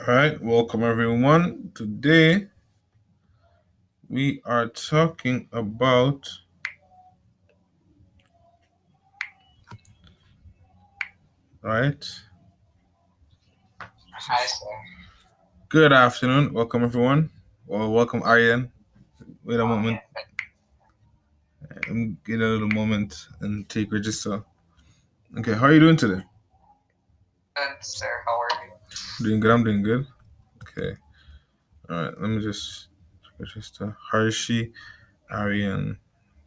All right, welcome everyone. Today we are talking about right. Hi, sir. Good afternoon. Welcome everyone. Well, welcome Aryan. Wait a moment. Get a little moment and take register. Okay, how are you doing today? Good, sir. How are you? Doing good. I'm doing good. Okay. All right. Let me just register. Harshi, Aryan.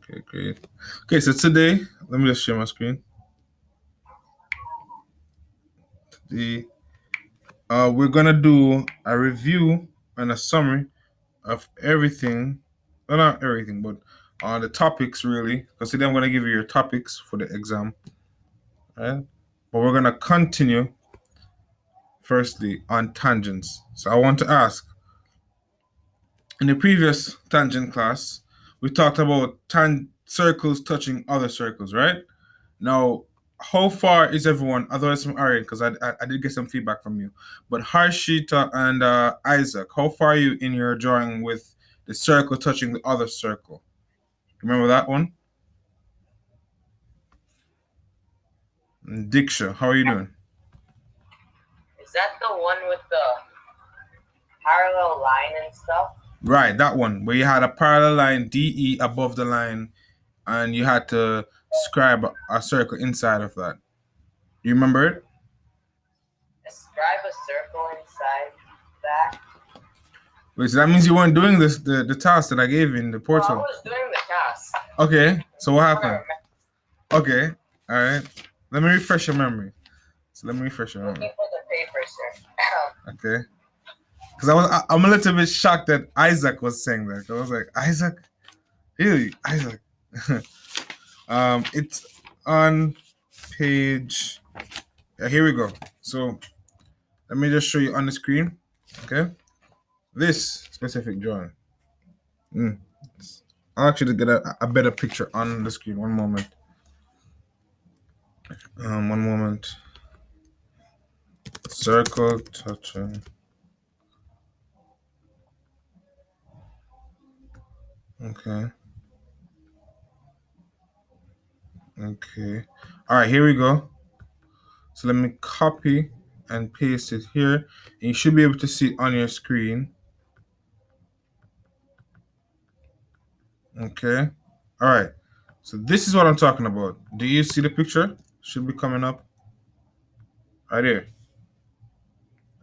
Okay, great. Okay, so today, let me just share my screen. Today, we're gonna do a review and a summary of everything. Well, not everything, but the topics really. Because today I'm gonna give you your topics for the exam, right? But we're gonna continue firstly on tangents. So I want to ask, in the previous tangent class, we talked about circles touching other circles, right? Now, how far is everyone? Otherwise, from Arian, because I did get some feedback from you. But Harshita and Isaac, how far are you in your drawing with the circle touching the other circle? Remember that one? And Diksha, how are you doing? Is that the one with the parallel line and stuff? Right, that one where you had a parallel line DE above the line, and you had to scribe a circle inside of that. You remember it? Describe a circle inside that. Wait, so that means you weren't doing the task that I gave you in the Well, I portal. was doing the task. Okay, so what I happened? remember Okay, all right. Let me refresh your memory. So let me refresh your memory. looking for the paper, sir. Okay. Because I'm a little bit shocked that Isaac was saying that. I was like, Isaac? Really? Isaac? It's on page. Yeah, here we go. So let me just show you on the screen. Okay. This specific drawing. I'll actually get a better picture on the screen. One moment. One moment. Circle touching. Okay. Okay. All right, here we go. So let me copy and paste it here. And you should be able to see it on your screen. Okay. All right. So this is what I'm talking about. Do you see the picture? Should be coming up right here.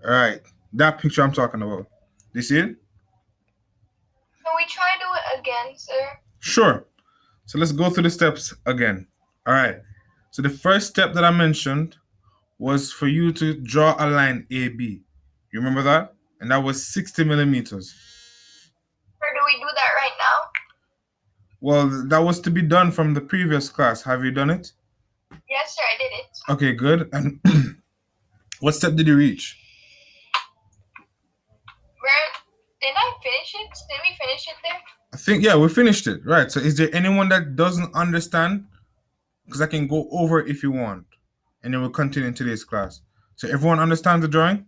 All right. That picture I'm talking about. Do you see it? Can we try do it again, sir? Sure. So let's go through the steps again. All right. So the first step that I mentioned was for you to draw a line AB. You remember that? And that was 60 millimeters. Or do we do that right now? Well, that was to be done from the previous class. Have you done it? Yes, sir, I did it. Okay, good. And what step did you reach? Where did I finish it? Did we finish it there? I think, yeah, we finished it. Right. So is there anyone that doesn't understand? Because I can go over it if you want. And then we'll continue in today's class. So everyone understands the drawing?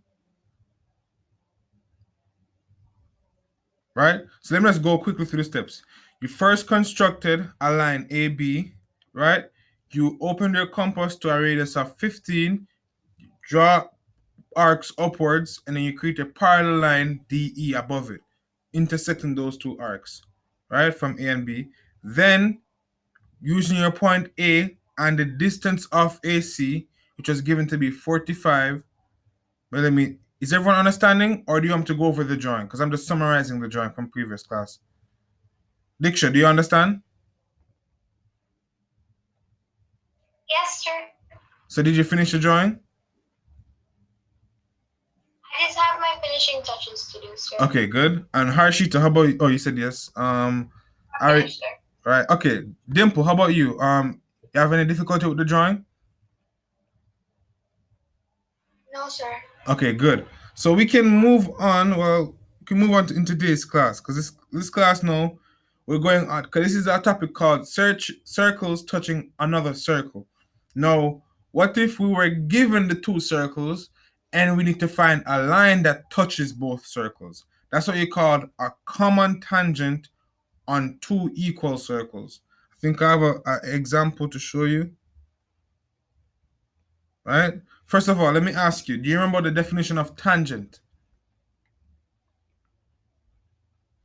Right? So let me just go quickly through the steps. You first constructed a line AB, right? You opened your compass to a radius of 15, draw arcs upwards, and then you create a parallel line DE above it, intersecting those two arcs, right, from A and B. Then, using your point A and the distance of AC, which was given to be 45 millimeters. Is everyone understanding, or do you want me to go over the drawing? Because I'm just summarizing the drawing from previous class. Diksha, do you understand? Yes, sir. So did you finish the drawing? I just have my finishing touches to do, sir. Okay, good. And Harshita, how about you? Oh, you said yes. I'm Ari, finished, sir. right. Okay. Dimple, how about you? You have any difficulty with the drawing? No, sir. Okay, good. So we can move on. Well, we can move on in today's class because this class now we're going on because this is a topic called circles touching another circle. Now, what if we were given the two circles and we need to find a line that touches both circles. That's what you call a common tangent on two equal circles. I think I have an example to show you. Right? First of all, let me ask you, do you remember the definition of tangent?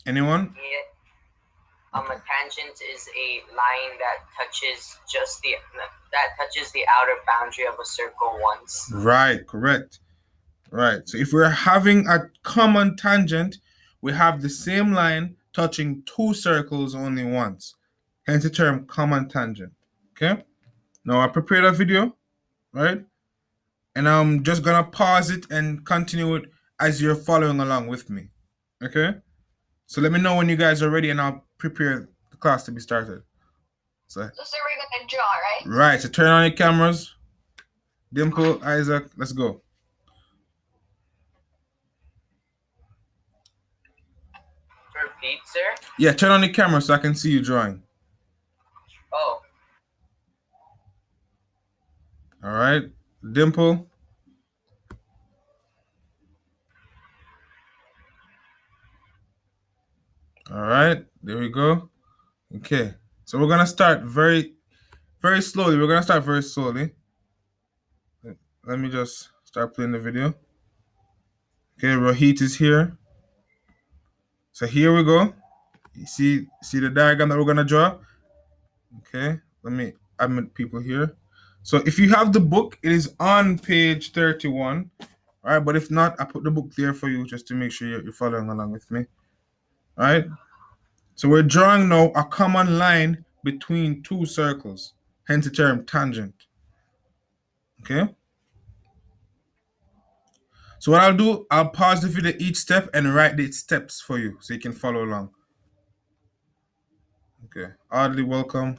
Anyone? Yeah. A tangent is a line that touches the outer boundary of a circle once. Right, correct. Right. So if we're having a common tangent, we have the same line touching two circles only once. Hence the term common tangent. Okay? Now I prepared a video, right? And I'm just gonna pause it and continue it as you're following along with me. Okay? So let me know when you guys are ready and I'll prepare the class to be started. So So we're gonna draw, right? right, so turn on your cameras. Dimple, Isaac, let's go. Repeat, sir? Yeah, turn on the camera so I can see you drawing. Oh. All right, Dimple. All right, there we go. Okay, so we're gonna start very slowly. We're gonna start very slowly. Let me just start playing the video. Okay, Rohit is here. So here we go. You see the diagram that we're gonna draw? Okay, let me admit people here. So if you have the book, it is on page 31. All right, but if not, I put the book there for you just to make sure you're following along with me. All right. So we're drawing now a common line between two circles, hence the term tangent. Okay. So what I'll do, I'll pause the video each step and write the steps for you so you can follow along. Okay. Oddly welcome.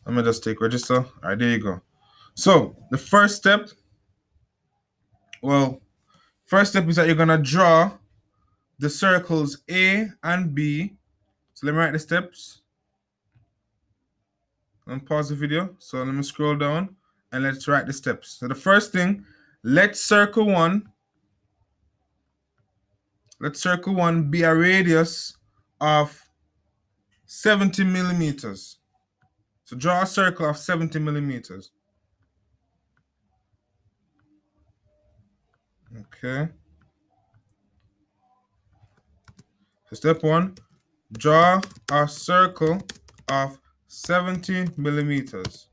Let me just take register. All right, there you go. So the first step, is that you're gonna draw the circles A and B. So let me write the steps. And pause the video. So let me scroll down and let's write the steps. So the first thing, let circle one be a radius of 70 millimeters. So draw a circle of 70 millimeters. Okay. So step one, draw a circle of 70 millimeters.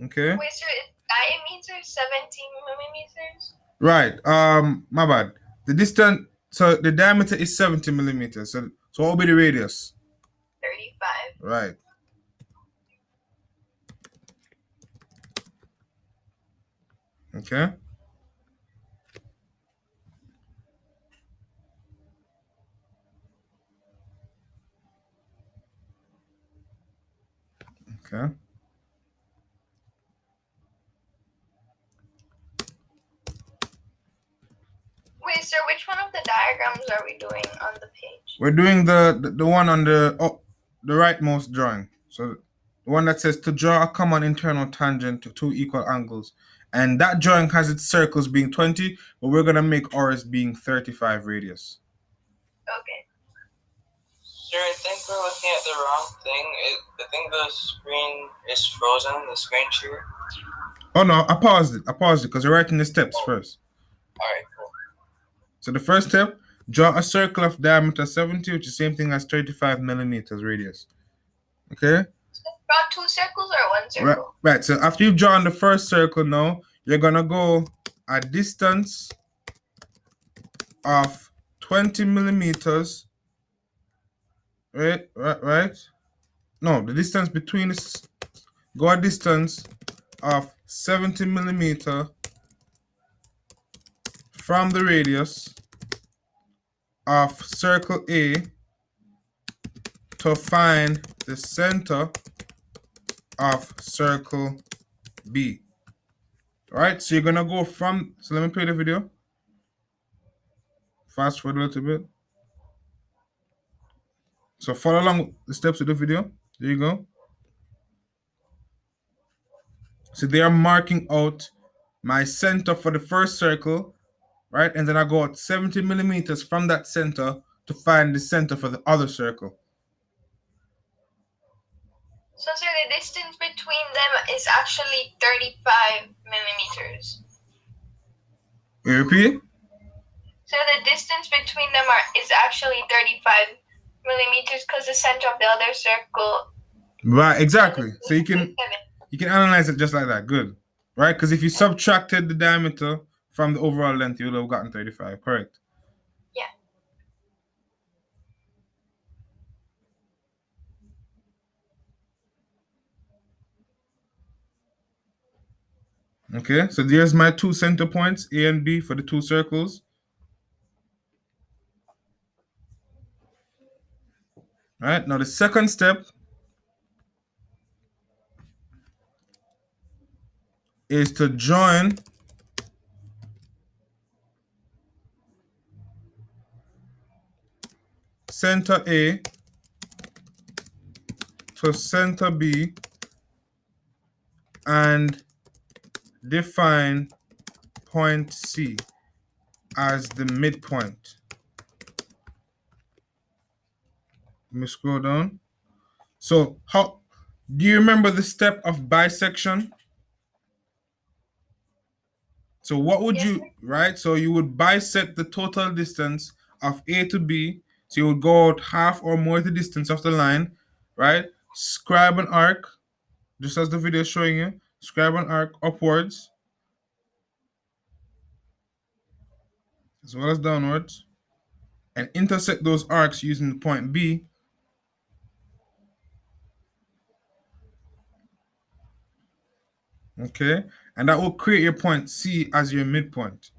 Okay. Wait, sir, diameter 17 millimeters? Right. My bad. The distance, so the diameter is 70 millimeters. So what will be the radius? 35. Right. Okay. Okay. Wait, sir, which one of the diagrams are we doing on the page? We're doing the one on the rightmost drawing. So the one that says to draw a common internal tangent to two equal angles. And that drawing has its circles being 20, but we're gonna make ours being 35 radius. Okay. Sir, I think we're looking at the wrong thing. I think the screen is frozen, the screen share. Oh no, I paused it because we're writing the steps first. Alright, cool. So the first step, draw a circle of diameter 70, which is the same thing as 35 millimeters radius. Okay? So draw two circles or one circle? Right. So after you've drawn the first circle now, you're gonna go a distance of 20 millimeters. Right. No, the distance between this, go a distance of 70 millimeter from the radius of circle A to find the center of circle B. All right, so you're gonna go from, so let me play the video. Fast forward a little bit. So follow along the steps of the video. There you go. So they are marking out my center for the first circle, right? And then I go out 70 millimeters from that center to find the center for the other circle. So, sir, the distance between them is actually 35 millimeters. You repeat? So the distance between them is actually 35 millimeters because the center of the other circle. Right, exactly. So you can analyze it just like that. Good. Right? Because if you subtracted the diameter from the overall length, you would have gotten 35. Correct. Yeah. Okay, so there's my two center points, A and B, for the two circles. All right, now the second step is to join center A to center B and define point C as the midpoint. Let me scroll down. So how do you remember the step of bisection? So what would you, right? So you would bisect the total distance of A to B. So you would go out half or more the distance of the line, right? Scribe an arc, just as the video is showing you. Scribe an arc upwards as well as downwards, and intersect those arcs using the point B. Okay, and that will create your point C as your midpoint.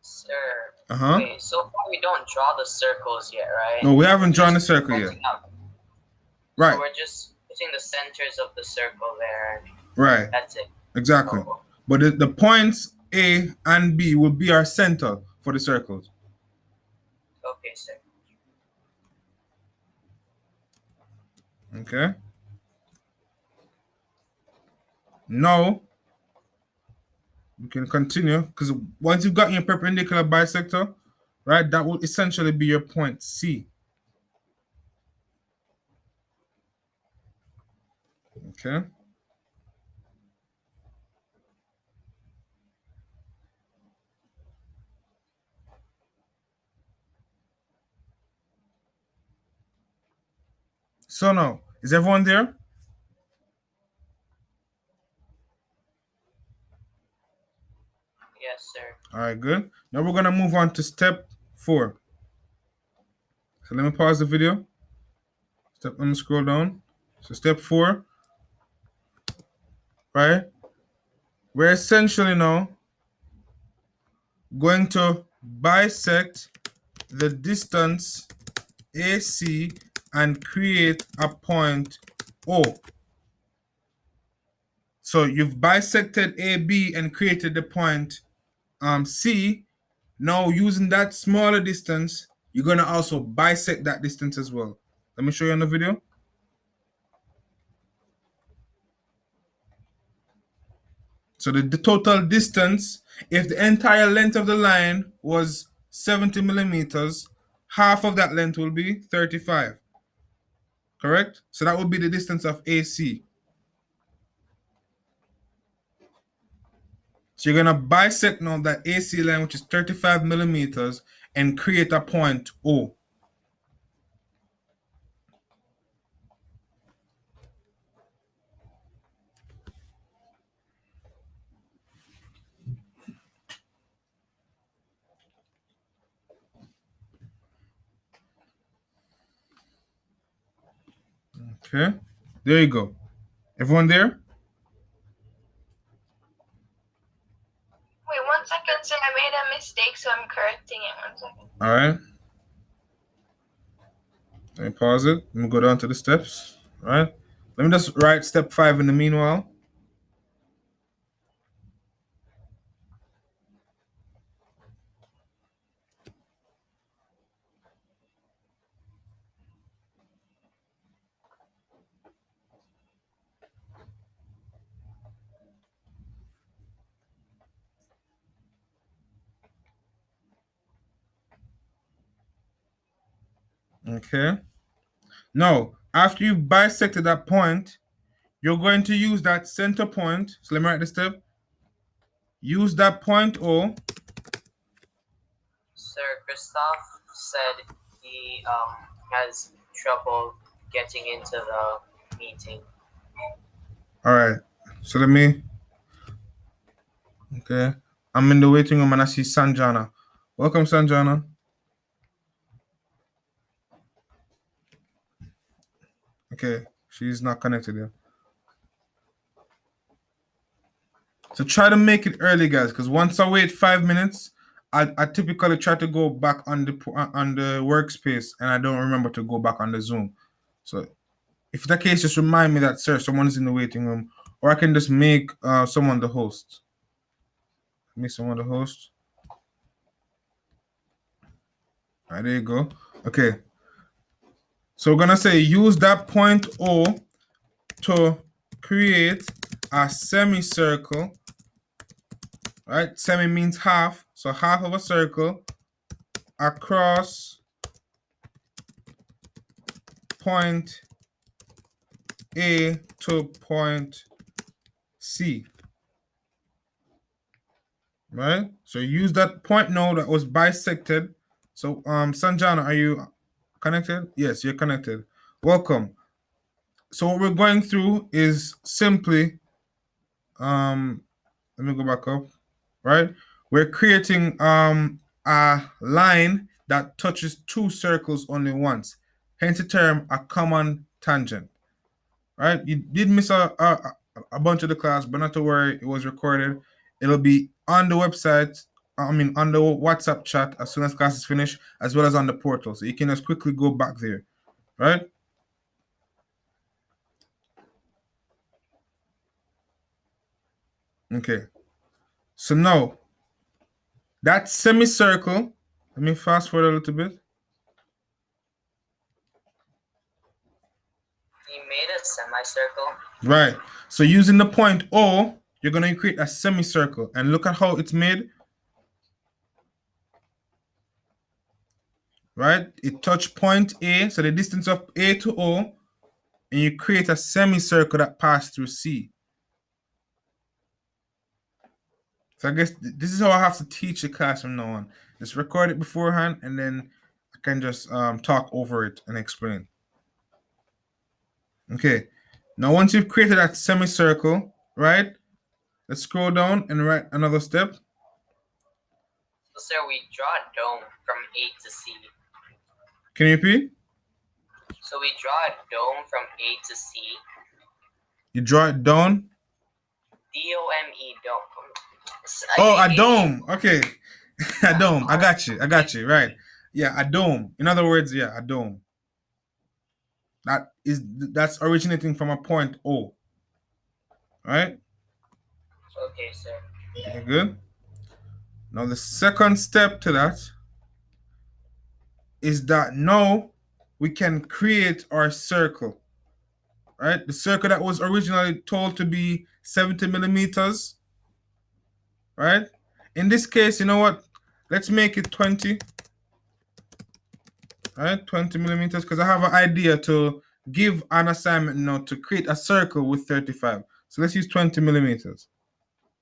Sir. Okay, so far we don't draw the circles yet, right? No, we haven't drawn the circle yet. Right. So we're just putting the centers of the circle there. Right. That's it. Exactly. Oh. But the points A and B will be our center for the circles. Okay, sir. Okay. Now we can continue because once you've got your perpendicular bisector, right, that will essentially be your point C. Okay. So now, is everyone there? Yes, sir. All right, good. Now we're gonna move on to step 4. So let me pause the video. Let me scroll down. So step 4, right? We're essentially now going to bisect the distance AC and create a point O. So you've bisected AB and created the point C. Now using that smaller distance, you're going to also bisect that distance as well. Let me show you on the video. So the total distance, if the entire length of the line was 70 millimeters, half of that length will be 35. Correct? So that would be the distance of AC. So you're going to bisect now that AC line, which is 35 millimeters, and create a point O. Okay, there you go. Everyone there? Wait, 1 second, sir. I made a mistake, so I'm correcting it. 1 second. All right. Let me pause it. Let me go down to the steps. All right. Let me just write step 5 in the meanwhile. Okay. Now, after you bisected that point, you're going to use that center point. So let me write the step. Use that point O. Sir Christoph said he has trouble getting into the meeting. All right. So let me. Okay. I'm in the waiting room and I see Sanjana. Welcome, Sanjana. Okay. She's not connected yet. So try to make it early, guys, because once I wait 5 minutes, I typically try to go back on the workspace and I don't remember to go back on the Zoom. So if the case, just remind me that, sir, someone's in the waiting room, or I can just make someone the host. Make someone the host. All right, there you go. Okay. So we're gonna say use that point O to create a semicircle. Right? Semi means half, so half of a circle across point A to point C. Right? So use that point now that was bisected. So Sanjana, are you connected? Yes, you're connected. Welcome. So what we're going through is simply let me go back up. Right? We're creating a line that touches two circles only once. Hence the term a common tangent. Right? You did miss a bunch of the class, but not to worry, it was recorded. It'll be on the website, on the WhatsApp chat as soon as class is finished, as well as on the portal. So you can just quickly go back there. Right? Okay. So now, that semicircle, let me fast forward a little bit. He made a semicircle. Right. So using the point O, you're going to create a semicircle. And look at how it's made. Right? It touched point A, so the distance of A to O, and you create a semicircle that passed through C. So I guess this is how I have to teach the class from now on. Just record it beforehand, and then I can just talk over it and explain. Okay. Now, once you've created that semicircle, right? Let's scroll down and write another step. So, sir, we draw a dome from A to C. Can you repeat? So we draw a dome from A to C. You draw it down? D-O-M-E, dome. Oh, a dome. Okay. A dome. I got you. Right. Yeah, a dome. In other words, yeah, a dome. That's originating from a point O. Right? Okay, sir. Okay, good. Now the second step to that is that now we can create our circle. Right? The circle that was originally told to be 70 millimeters. Right? In this case, you know what? Let's make it 20. Right? 20 millimeters, because I have an idea to give an assignment now to create a circle with 35. So let's use 20 millimeters.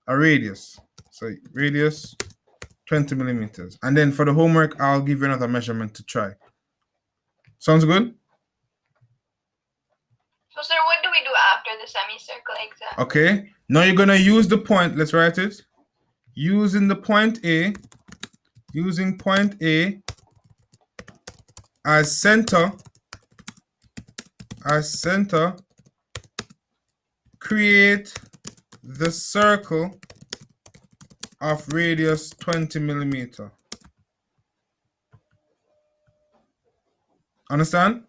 A radius. So radius 20 millimeters. And then for the homework, I'll give you another measurement to try. Sounds good? So, sir, what do we do after the semicircle exactly? Okay. Now you're going to use the point. Let's write it. Using the point A. Using point A as center. Create the circle of radius 20 millimeter. Understand?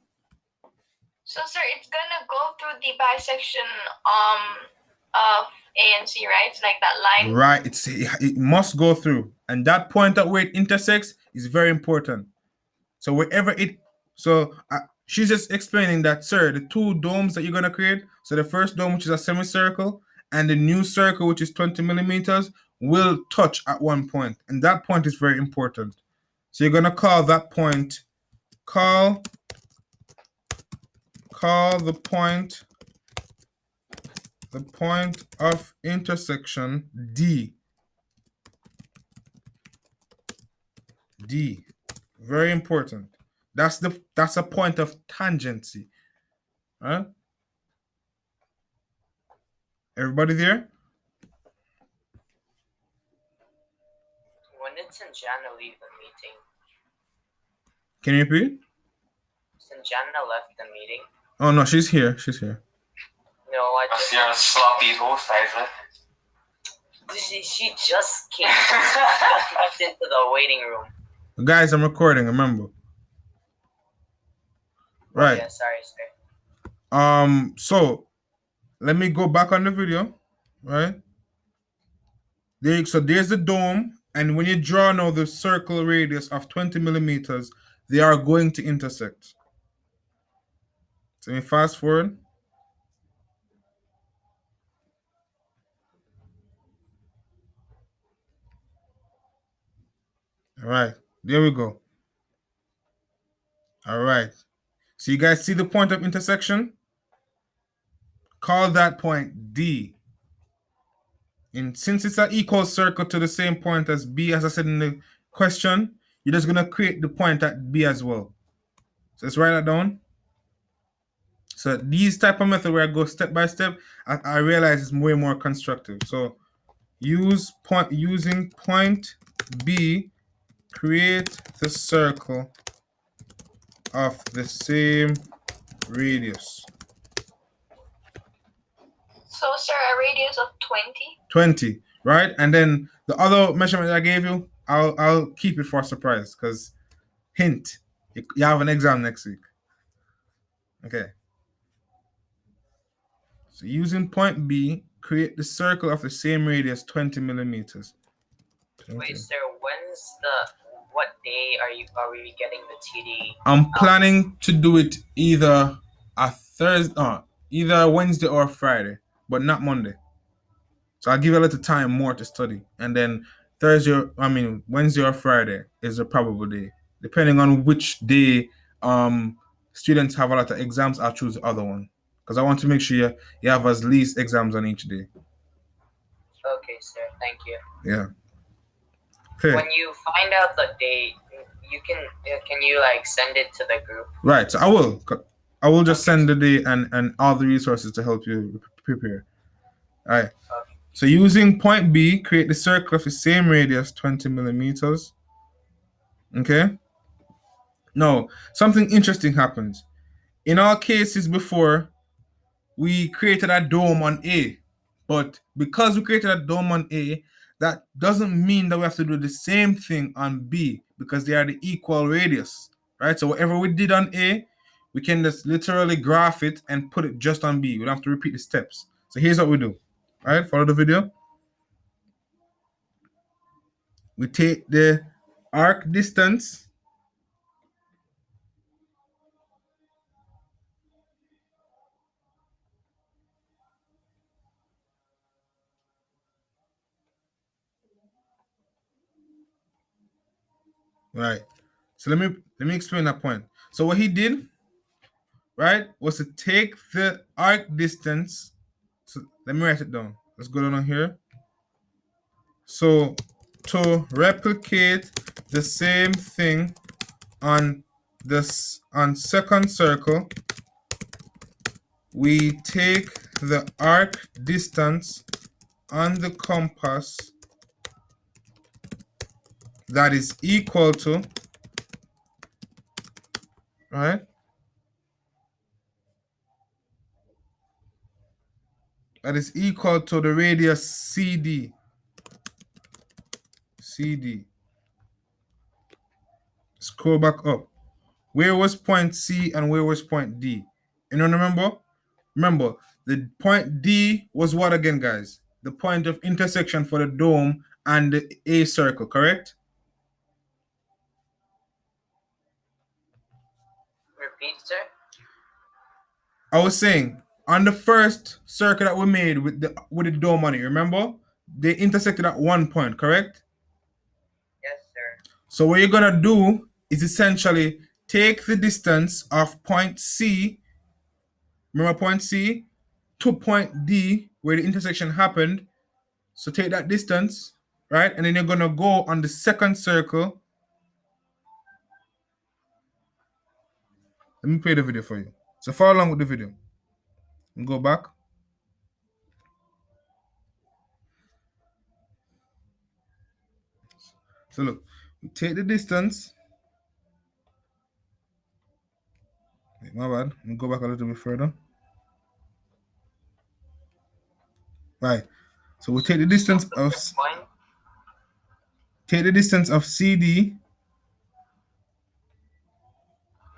So, sir, it's gonna go through the bisection of A and C, right? It's like that line. Right. It must go through, and that point at where it intersects is very important. So wherever it, she's just explaining that, sir, the two domes that you're gonna create. So the first dome, which is a semicircle, and the new circle, which is 20 millimeters, will touch at one point, and that point is very important. So you're gonna call that point. Call call the point of intersection D. D. Very important. That's a point of tangency. Huh? Everybody there? When did Sanjana leave the meeting? Can you repeat? Sanjana left the meeting. Oh no, she's here. She's here. No, I just. You're a sloppy host, Isaac. She just came just into the waiting room. Guys, I'm recording, remember. Right. Oh, yeah, sorry, sir. So let me go back on the video, right? So there's the dome, and when you draw now the circle radius of 20 millimeters, they are going to intersect. So let me fast forward. All right, there we go. All right. So you guys see the point of intersection? Call that point D. And since it's an equal circle to the same point as B, as I said in the question, you're just going to create the point at B as well. So let's write that down. So these type of method where I go step by step, I realize it's way more constructive. So using point B, create the circle of the same radius. So, sir, a radius of 20? 20, right? And then the other measurement I gave you, I'll keep it for a surprise, because hint, you have an exam next week. Okay. So using point B, create the circle of the same radius, 20 millimeters. 20. Wait, sir, what day are we getting the TD? I'm planning to do it either a Thursday, either Wednesday or Friday, but not Monday. So I'll give you a little time more to study, and then Wednesday or Friday is a probable day. Depending on which day students have a lot of exams, I'll choose the other one, because I want to make sure you have as least exams on each day. Okay, sir. Thank you. Yeah. Okay. When you find out the date, can you like send it to the group? Right. So I will just send the day and all the resources to help you prepare. All right. Okay. So using point B, create the circle of the same radius, 20 millimeters. Okay. Now, something interesting happens. In our cases before, we created a dome on A, but because we created a dome on A, that doesn't mean that we have to do the same thing on B, because they are the equal radius, right? So whatever we did on A, we can just literally graph it and put it just on B. We don't have to repeat the steps. So here's what we do. All right, follow the video. We take the arc distance. Right. So let me explain that point. So what he did, right, was to take the arc distance. So let me write it down. Let's go down on here. So to replicate the same thing on second circle, we take the arc distance on the compass that is equal to, right? That is equal to the radius CD. CD. Scroll back up. Where was point C and where was point D? You don't remember? Remember, the point D was what again, guys? The point of intersection for the dome and the A circle, correct? Repeat, sir. I was saying, on the first circle that we made with the dome on it, remember? They intersected at one point, correct? Yes, sir. So what you're gonna do is essentially take the distance of point C Remember point C to point D where the intersection happened. So take that distance, right? And then you're going to go on the second circle. Let me play the video for you. So follow along with the video. And go back. So look, we take the distance. Wait, my bad. Let me go back a little bit further. Right. So we take the distance of CD.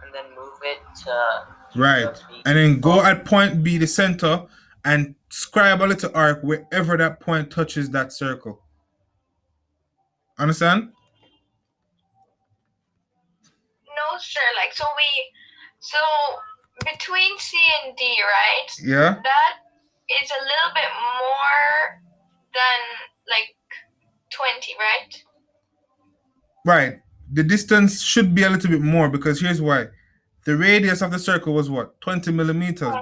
And then move it to right. And then go at point B, the center, and scribe a little arc wherever that point touches that circle. Understand? No, sir. Like so between C and D, right? Yeah. That is a little bit more than like 20, right? Right. The distance should be a little bit more because here's why. The radius of the circle was what? 20 millimeters.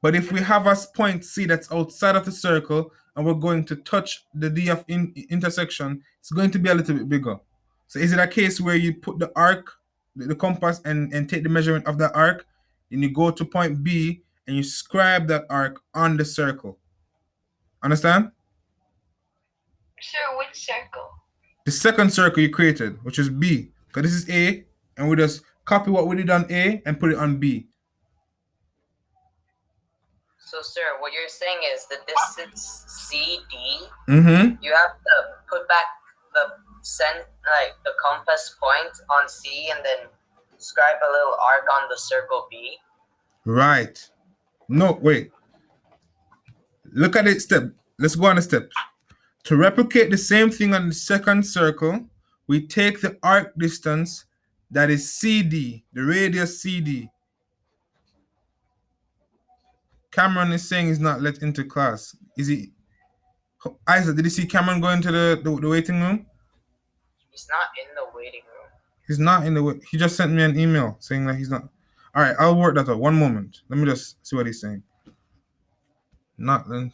But if we have a point C that's outside of the circle and we're going to touch the D of intersection, it's going to be a little bit bigger. So is it a case where you put the arc, the compass, and take the measurement of that arc, and you go to point B and you scribe that arc on the circle? Understand? Sir, which circle? The second circle you created, which is B. Because this is A, and we just copy what we did on A and put it on B. So, sir, what you're saying is the distance CD, Mm-hmm. you have to put back the compass point on C and then scribe a little arc on the circle B. Right. No, wait. Look at it step. Let's go on the steps. To replicate the same thing on the second circle, we take the arc distance that is CD, the radius CD. Cameron is saying he's not let into class. Is he? Isaac, did you see Cameron go into the waiting room? He's not in the waiting room. He's not in the. He just sent me an email saying that he's not. All right, I'll work that out. One moment. Let me just see what he's saying. Not then.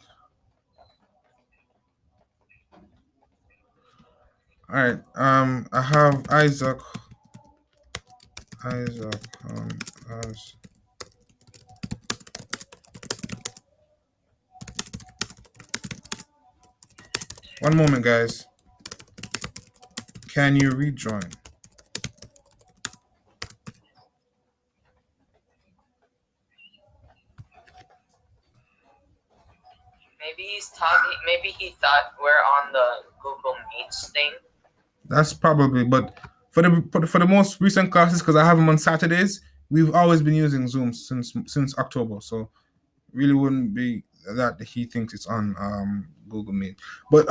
All right. I have Isaac. As one moment, guys. Can you rejoin? Maybe he's talking. Maybe he thought we're on the Google Meets thing. That's probably, but for the most recent classes, because I have them on Saturdays, we've always been using Zoom since October, so really wouldn't be that he thinks it's on Google Meet. But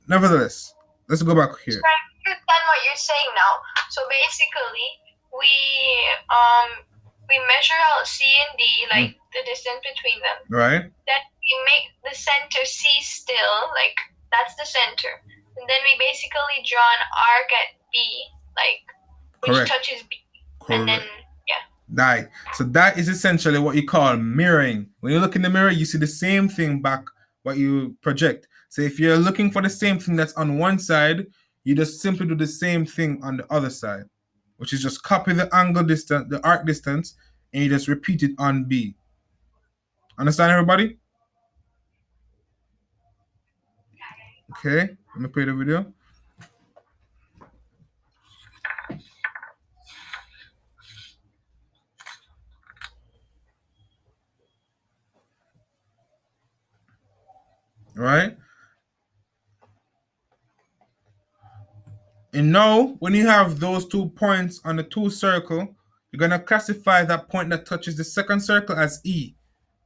nevertheless, let's go back here. I understand what you're saying now. So basically, we measure out C and D, like the distance between them. Right. Then we make the center C still, like that's the center. And then we basically draw an arc at B, like which touches B. Correct. And then Right. So that is essentially what you call mirroring. When you look in the mirror, you see the same thing back what you project. So if you're looking for the same thing that's on one side, you just simply do the same thing on the other side, which is just copy the angle distance, the arc distance, and you just repeat it on B. Understand, everybody? Okay, let me play the video. Right? And now, when you have those 2 points on the 2 circle, you're going to classify that point that touches the second circle as E.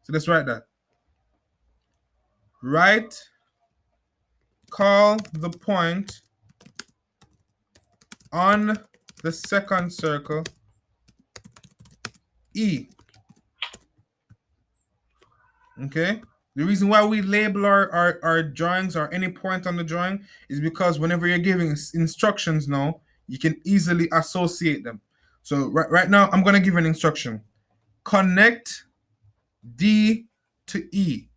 So let's write that. Call the point on the second circle E. Okay? The reason why we label our drawings or any point on the drawing is because whenever you're giving instructions now, you can easily associate them. So right now, I'm going to give an instruction. Connect D to E.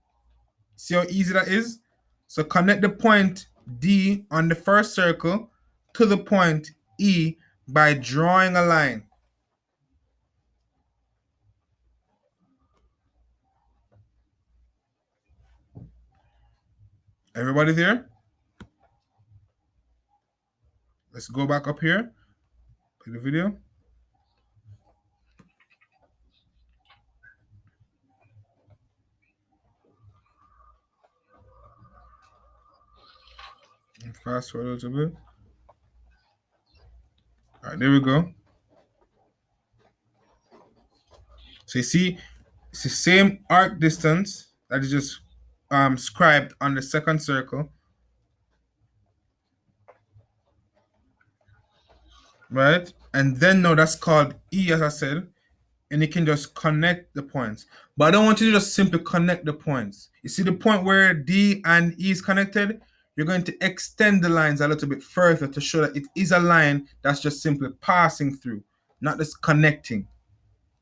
See how easy that is? So connect the point D on the first circle to the point E by drawing a line. Everybody there? Let's go back up here. Play the video. And fast forward a little bit. All right, there we go. So you see, it's the same arc distance that is just scribed on the second circle. Right? And then now that's called E, as I said. And you can just connect the points. But I don't want you to just simply connect the points. You see the point where D and E is connected? You're going to extend the lines a little bit further to show that it is a line that's just simply passing through, not just connecting.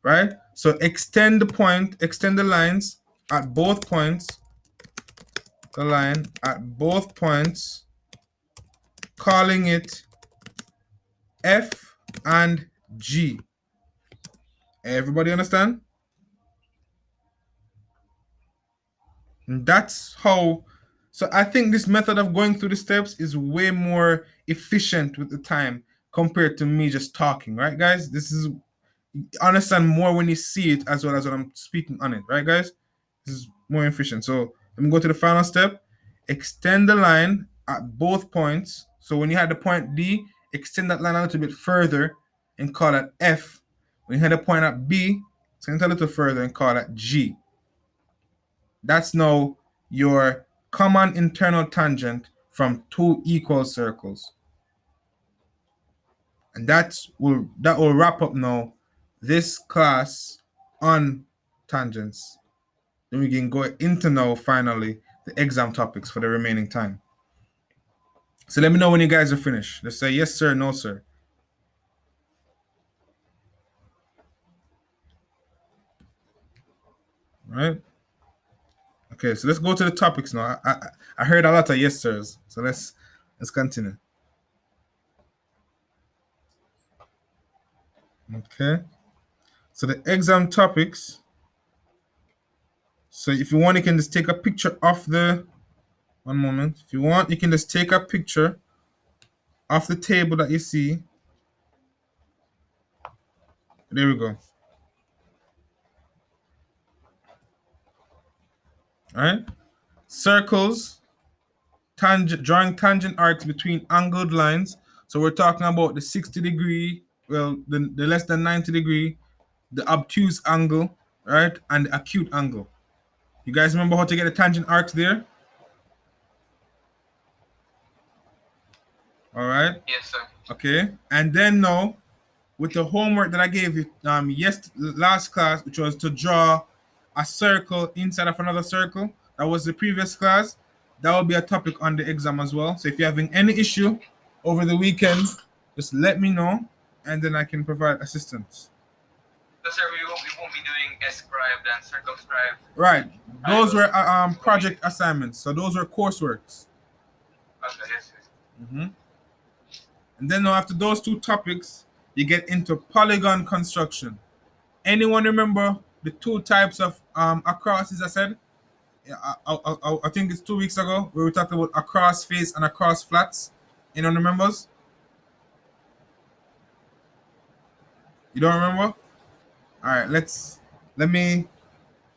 Right? So extend the lines at both points. The line at both points, calling it F and G. Everybody understand? And that's how. So I think this method of going through the steps is way more efficient with the time compared to me just talking, right, guys? This is, you understand more when you see it as well as when I'm speaking on it, right, guys? This is more efficient. So let me go to the final step. Extend the line at both points. So when you had the point D, extend that line a little bit further and call that F. When you had the point at B, extend it a little further and call that G. That's now your common internal tangent from two equal circles. And that will wrap up now this class on tangents. Then we can go into now finally the exam topics for the remaining time. So let me know when you guys are finished. Just say yes sir, no sir. Right? Okay, so let's go to the topics now. I heard a lot of yes sirs. So let's continue. Okay. So the exam topics. So if you want, you can just take a picture of the, one moment. If you want, you can just take a picture of the table that you see. There we go. All right. Circles, drawing tangent arcs between angled lines. So we're talking about the 60-degree, well, the less than 90-degree, the obtuse angle, right, and the acute angle. You guys remember how to get the tangent arcs there? All right. Yes, sir. Okay. And then now, with the homework that I gave you last class, which was to draw a circle inside of another circle. That was the previous class. That will be a topic on the exam as well. So if you're having any issue over the weekend, just let me know, and then I can provide assistance. So, sir, we won't be doing ascribed and circumscribed. Right. Those were project assignments. So those were courseworks. Okay, yes, yes. Mm-hmm. And then now after those two topics, you get into polygon construction. Anyone remember the two types of acrosses I said? I think it's 2 weeks ago where we talked about across face and across flats. Anyone remembers? You don't remember? All right, let me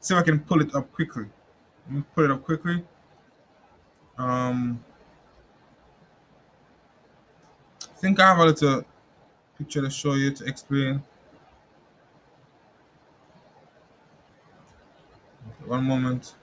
see if I can pull it up quickly. Let me pull it up quickly. I think I have a little picture to show you to explain. One moment.